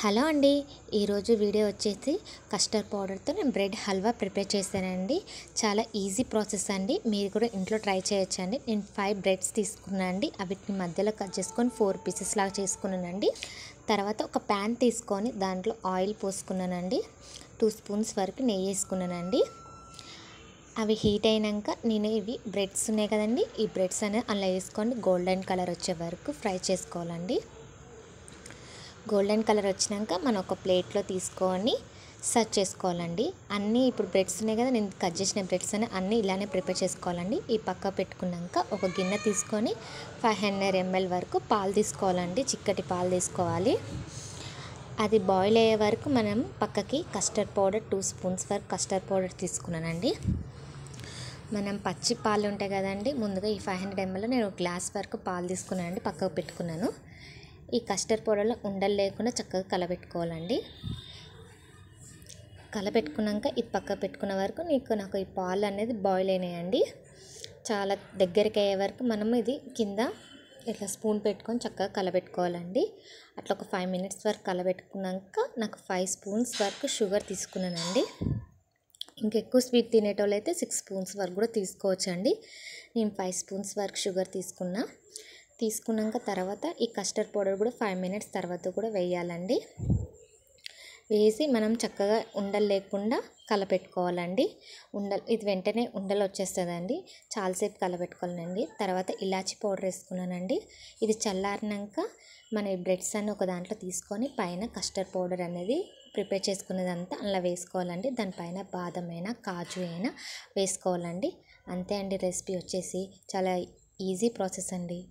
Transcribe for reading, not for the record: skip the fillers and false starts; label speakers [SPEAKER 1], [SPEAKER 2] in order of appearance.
[SPEAKER 1] Hello అండి, ఈరోజు video వచ్చేసి కస్టర్డ్ పౌడర్తో నేను బ్రెడ్ హల్వా ప్రిపేర్ చేశానండి. చాలా ఈజీ ప్రాసెస్ అండి. మీరు కూడా ఇంట్లో ట్రై చేయొచ్చండి. నేను 5 బ్రెడ్స్ తీసుకున్నాను అండి. వీటిని మధ్యలో కట్ చేసుకొని 4 పీసెస్ లాగా చేసుకున్నానండి. తర్వాత ఒక ప్యాన్ తీసుకొని దాంట్లో ఆయిల్ పోసుకున్నానండి. 2 స్పూన్స్ వరకు నెయ్యి వేసుకున్నానండి. అవి హీట్ అయినాక నేను ఇవి బ్రెడ్స్ ఉన్నాయి కదండి, ఈ బ్రెడ్స్ అనేది అలా వేసుకొని గోల్డెన్ కలర్ వచ్చే వరకు ఫ్రై చేసుకోవాలండి. గోల్డెన్ కలర్ వచ్చినాక మనం ఒక ప్లేట్లో తీసుకొని సర్వ్ చేసుకోవాలండి. అన్నీ ఇప్పుడు బ్రెడ్స్ ఉన్నాయి కదా, నేను కట్ చేసిన బ్రెడ్స్ అన్నీ ఇలానే ప్రిపేర్ చేసుకోవాలండి. ఈ పక్క పెట్టుకున్నాక ఒక గిన్నె తీసుకొని 500 ml వరకు పాలు తీసుకోవాలండి. చిక్కటి పాలు తీసుకోవాలి. అది బాయిల్ అయ్యే వరకు మనం పక్కకి కస్టర్డ్ పౌడర్ 2 స్పూన్స్ వరకు కస్టర్డ్ పౌడర్ తీసుకున్నానండి. మనం పచ్చి పాలు ఉంటాయి కదండి, ముందుగా ఈ 500 ml నేను గ్లాస్ వరకు పాలు తీసుకున్నానండి, పక్కకు పెట్టుకున్నాను. ఈ కస్టర్డ్ పౌడర్లో ఉండలు లేకుండా చక్కగా కలబెట్టుకోవాలండి. కలబెట్టుకున్నాక ఇది పక్క పెట్టుకున్న వరకు నాకు ఈ పాలు అనేది బాయిల్ అయినాయండి. చాలా దగ్గరికి అయ్యే వరకు మనం ఇది కింద ఇట్లా స్పూన్ పెట్టుకొని చక్కగా కలబెట్టుకోవాలండి. అట్లా ఒక 5 minutes వరకు కలబెట్టుకున్నాక నాకు 5 స్పూన్స్ వరకు షుగర్ తీసుకున్నానండి. ఇంకెక్కువ స్వీట్ తినేటోళ్ళు అయితే 6 స్పూన్స్ వరకు కూడా తీసుకోవచ్చండి. నేను 5 స్పూన్స్ వరకు షుగర్ తీసుకున్నాక తర్వాత ఈ కస్టర్డ్ పౌడర్ కూడా 5 minutes తర్వాత కూడా వేయాలండి. వేసి మనం చక్కగా ఉండలు లేకుండా కలపెట్టుకోవాలండి. ఇది వెంటనే ఉండలు వచ్చేస్తుందండి, చాలాసేపు కలపెట్టుకోవాలండి. తర్వాత ఇలాచీ పౌడర్ వేసుకున్నానండి. ఇది చల్లారినాక మన ఈ బ్రెడ్స్ అన్ని ఒక దాంట్లో తీసుకొని పైన కస్టర్డ్ పౌడర్ అనేది ప్రిపేర్ చేసుకున్నదంతా అలా వేసుకోవాలండి. దానిపైన బాదం అయినా కాజు అయినా వేసుకోవాలండి. అంతే అండి, రెసిపీ వచ్చేసి చాలా ఈజీ ప్రాసెస్ అండి.